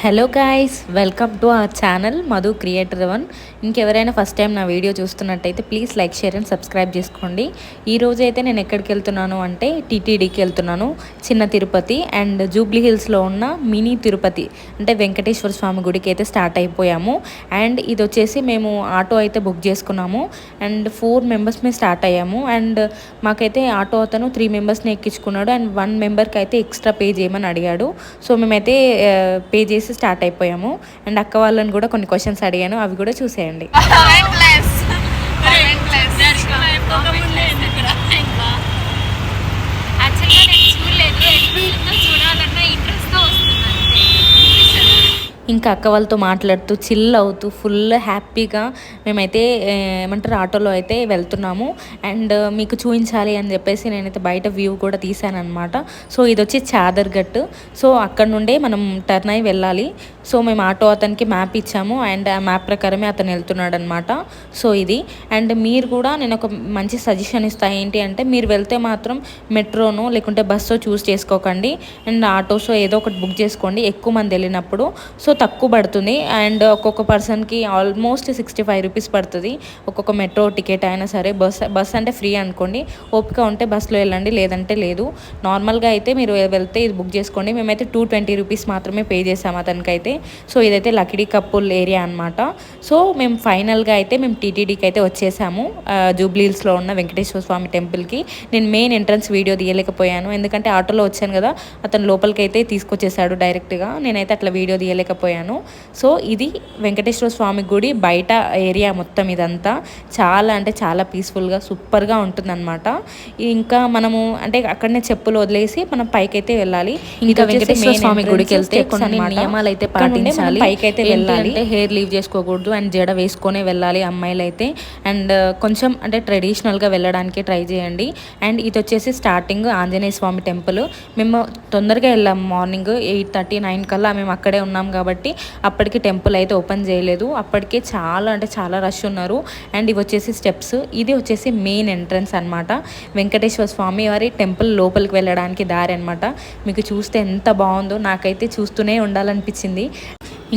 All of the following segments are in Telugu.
Hello guys, welcome to our channel Madhu creator one. ఇంకెవరైనా ఫస్ట్ టైం నా వీడియో చూస్తున్నట్టయితే please like, share and subscribe చేసుకోండి. ఈరోజు అయితే నేను ఎక్కడికి వెళ్తున్నాను అంటే టీటీడీకి వెళ్తున్నాను. చిన్న తిరుపతి అండ్ జూబ్లీ హిల్స్లో ఉన్న మినీ తిరుపతి అంటే వెంకటేశ్వర స్వామి గుడికి అయితే స్టార్ట్ అయిపోయాము. అండ్ ఇది వచ్చేసి మేము ఆటో అయితే బుక్ చేసుకున్నాము అండ్ 4 మెంబర్స్మే స్టార్ట్ అయ్యాము. అండ్ మాకైతే ఆటో అతను 3 మెంబర్స్ని ఎక్కించుకున్నాడు అండ్ 1 మెంబర్కి అయితే ఎక్స్ట్రా పే చేయమని అడిగాడు. సో మేమైతే పే చేసి స్టార్ట్ అయిపోయాము. అండ్ అక్క వాళ్ళని కూడా కొన్ని క్వశ్చన్స్ అడిగాను, అవి కూడా చూసేయండి. ఇంకా అక్క వాళ్ళతో మాట్లాడుతూ చిల్ అవుతూ ఫుల్ హ్యాపీగా మేమైతే ఏమంటారు ఆటోలో అయితే వెళ్తున్నాము. అండ్ మీకు చూపించాలి అని చెప్పేసి నేనైతే బయట వ్యూ కూడా తీసానమాట. సో ఇది వచ్చి చాదర్గట్టు. సో అక్కడ నుండే మనం టర్న్ అయి వెళ్ళాలి. సో మేము ఆటో అతనికి మ్యాప్ ఇచ్చాము అండ్ ఆ మ్యాప్ ప్రకారమే అతను వెళ్తున్నాడు అనమాట. సో ఇది అండ్ మీరు కూడా నేను ఒక మంచి సజెషన్ ఇస్తాను. ఏంటి అంటే మీరు వెళ్తే మాత్రం మెట్రోను లేకుంటే బస్సు చూస్ చేసుకోకండి అండ్ ఆటోసో ఏదో ఒకటి బుక్ చేసుకోండి ఎక్కువ మంది వెళ్ళినప్పుడు. సో తక్కువ పడుతుంది అండ్ ఒక్కొక్క పర్సన్కి ఆల్మోస్ట్ 65 రూపీస్ పడుతుంది ఒక్కొక్క మెట్రో టికెట్ అయినా సరే. బస్ అంటే ఫ్రీ అనుకోండి, ఓపిక ఉంటే బస్సులో వెళ్ళండి, లేదంటే లేదు. నార్మల్గా అయితే మీరు వెళ్తే ఇది బుక్ చేసుకోండి. మేమైతే 220 రూపీస్ మాత్రమే పే చేసాము అతనికైతే. సో ఇదైతే లకిడీ కప్పుల్ ఏరియా అనమాట. సో మేము ఫైనల్గా అయితే మేము టీటీడీకి అయితే వచ్చేసాము, జూబ్లీహిల్స్లో ఉన్న వెంకటేశ్వర స్వామి టెంపుల్కి. నేను మెయిన్ ఎంట్రన్స్ వీడియో తీయలేకపోయాను ఎందుకంటే ఆటోలో వచ్చాను కదా, అతను లోపలికి అయితే తీసుకొచ్చేసాడు డైరెక్ట్గా. నేనైతే అట్లా వీడియో తీయలేకపోయాను. సో ఇది వెంకటేశ్వర స్వామి గుడి బయట ఏరియా మొత్తం. ఇదంతా చాలా అంటే చాలా పీస్ఫుల్గా సూపర్గా ఉంటుందన్నమాట. ఇంకా మనము అంటే అక్కడనే చెప్పులు వదిలేసి మనం పైకైతే వెళ్ళాలి. ఇంకా వెంకటేశ్వర స్వామి గుడికి వెళ్తే కొన్ని నియమాలు అయితే పాటించాలి. పైకైతే వెళ్ళాలి, హెయిర్ లీవ్ చేసుకోకూడదు అండ్ జడ వేసుకొనే వెళ్ళాలి అమ్మాయిలు అయితే. అండ్ కొంచెం అంటే ట్రెడిషనల్గా వెళ్ళడానికి ట్రై చేయండి. అండ్ ఇది వచ్చేసి స్టార్టింగ్ ఆంజనేయ స్వామి టెంపుల్. మేము తొందరగా వెళ్ళాము, మార్నింగ్ 8:30, 9 కల్లా మేము అక్కడే ఉన్నాం కాబట్టి అప్పటికి టెంపుల్ అయితే ఓపెన్ చేయలేదు. అప్పటికే చాలా అంటే చాలా రష్ ఉన్నారు. అండ్ ఇవి వచ్చేసి స్టెప్స్, ఇది వచ్చేసి మెయిన్ ఎంట్రన్స్ అనమాట. వెంకటేశ్వర స్వామి వారి టెంపుల్ లోపలికి వెళ్ళడానికి దారి అనమాట. మీకు చూస్తే ఎంత బాగుందో, నాకైతే చూస్తూనే ఉండాలనిపించింది.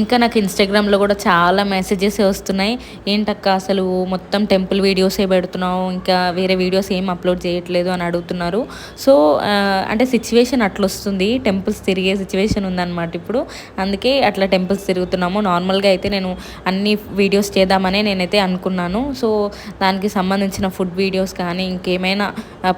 ఇంకా నాకు ఇన్స్టాగ్రామ్లో కూడా చాలా మెసేజెస్ వస్తున్నాయి, ఏంటక్క అసలు మొత్తం టెంపుల్ వీడియోసే పెడుతున్నావు, ఇంకా వేరే వీడియోస్ ఏం అప్లోడ్ చేయట్లేదు అని అడుగుతున్నారు. సో అంటే సిచ్యువేషన్ అట్లా వస్తుంది, టెంపుల్స్ తిరిగే సిచ్యువేషన్ ఉందన్నమాట ఇప్పుడు. అందుకే అట్లా టెంపుల్స్ తిరుగుతున్నాము. నార్మల్గా అయితే నేను అన్ని వీడియోస్ చేద్దామని నేనైతే అనుకున్నాను. సో దానికి సంబంధించిన ఫుడ్ వీడియోస్ కానీ ఇంకేమైనా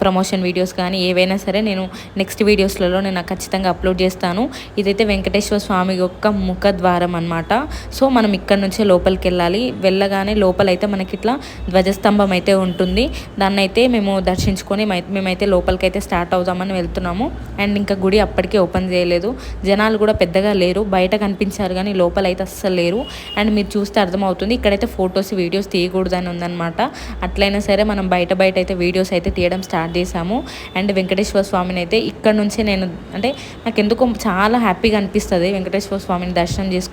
ప్రమోషన్ వీడియోస్ కానీ ఏవైనా సరే నేను నెక్స్ట్ వీడియోస్లలో నేను ఖచ్చితంగా అప్లోడ్ చేస్తాను. ఇదైతే వెంకటేశ్వర స్వామి యొక్క ముఖద్వారం అనమాట. సో మనం ఇక్కడ నుంచే లోపలికి వెళ్ళాలి. వెళ్ళగానే లోపలైతే మనకి ఇట్లా ధ్వజస్తంభం అయితే ఉంటుంది, దాన్ని అయితే మేము దర్శించుకొని మేమైతే లోపలికైతే స్టార్ట్ అవుదామని వెళ్తున్నాము. అండ్ ఇంకా గుడి అప్పటికే ఓపెన్ చేయలేదు, జనాలు కూడా పెద్దగా లేరు, బయట కనిపించారు కానీ లోపల అయితే అస్సలు లేరు. అండ్ మీరు చూస్తే అర్థమవుతుంది, ఇక్కడైతే ఫొటోస్ వీడియోస్ తీయకూడదని ఉందన్నమాట. అట్లయినా సరే మనం బయట అయితే వీడియోస్ అయితే తీయడం స్టార్ట్ చేసాము. అండ్ వెంకటేశ్వర స్వామిని అయితే ఇక్కడ నుంచే నేను అంటే నాకు ఎందుకో చాలా హ్యాపీగా అనిపిస్తుంది వెంకటేశ్వర స్వామిని దర్శనం చేసుకుంటే.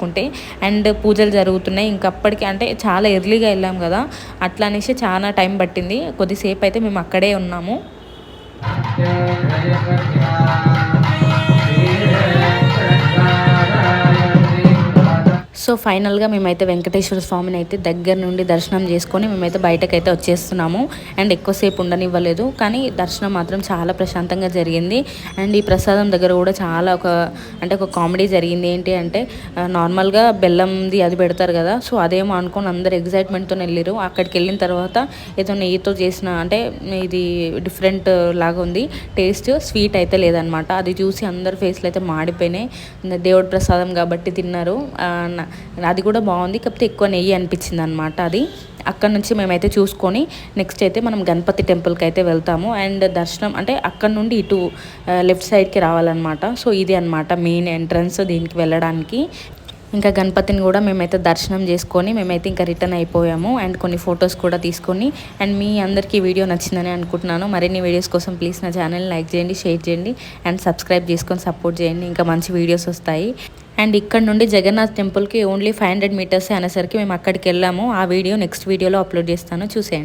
అండ్ పూజలు జరుగుతున్నాయి, ఇంకప్పటికి అంటే చాలా ఎర్లీగా వెళ్ళాం కదా, అట్లా అనేసి చాలా టైం పట్టింది. కొద్దిసేపు అయితే మేము అక్కడే ఉన్నాము. సో ఫైనల్గా మేమైతే వెంకటేశ్వర స్వామిని అయితే దగ్గర నుండి దర్శనం చేసుకొని మేమైతే బయటకైతే వచ్చేస్తున్నాము. అండ్ ఎక్కువసేపు ఉండనివ్వలేదు, కానీ దర్శనం మాత్రం చాలా ప్రశాంతంగా జరిగింది. అండ్ ఈ ప్రసాదం దగ్గర కూడా చాలా ఒక కామెడీ జరిగింది. ఏంటి అంటే నార్మల్గా బెల్లంది అది పెడతారు కదా, సో అదేమో అనుకొని అందరు ఎగ్జైట్మెంట్తో వెళ్ళారు. అక్కడికి వెళ్ళిన తర్వాత ఏదో నెయ్యితో చేసిన అంటే ఇది డిఫరెంట్ లాగా ఉంది టేస్ట్, స్వీట్ అయితే లేదనమాట. అది చూసి అందరు ఫేస్లు అయితే మాడిపోయినాయి. దేవుడి ప్రసాదం కాబట్టి తిన్నారు, అది కూడా బాగుంది, కాకపోతే ఎక్కువ నెయ్యి అనిపించింది అనమాట. అది అక్కడ నుంచి మేమైతే చూసుకొని నెక్స్ట్ అయితే మనం గణపతి టెంపుల్కి అయితే వెళ్తాము. అండ్ దర్శనం అంటే అక్కడ నుండి ఇటు లెఫ్ట్ సైడ్కి రావాలన్నమాట. సో ఇది అనమాట మెయిన్ ఎంట్రన్స్ దీనికి వెళ్ళడానికి. ఇంకా గణపతిని కూడా మేమైతే దర్శనం చేసుకొని మేమైతే ఇంకా రిటర్న్ అయిపోయాము. అండ్ కొన్ని ఫొటోస్ కూడా తీసుకొని. అండ్ మీ అందరికీ వీడియో నచ్చిందని అనుకుంటున్నాను. మరిన్ని వీడియోస్ కోసం ప్లీజ్ నా ఛానల్ లైక్ చేయండి, షేర్ చేయండి అండ్ సబ్స్క్రైబ్ చేసుకొని సపోర్ట్ చేయండి, ఇంకా మంచి వీడియోస్ వస్తాయి. అండ్ ఇక్కడ నుండి జగన్నాథ్ టెంపుల్కి ఓన్లీ 500 మీటర్స్ అనేసరికి మేము అక్కడికి వెళ్ళాము. ఆ వీడియో నెక్స్ట్ వీడియోలో అప్లోడ్ చేస్తాను, చూసేయండి.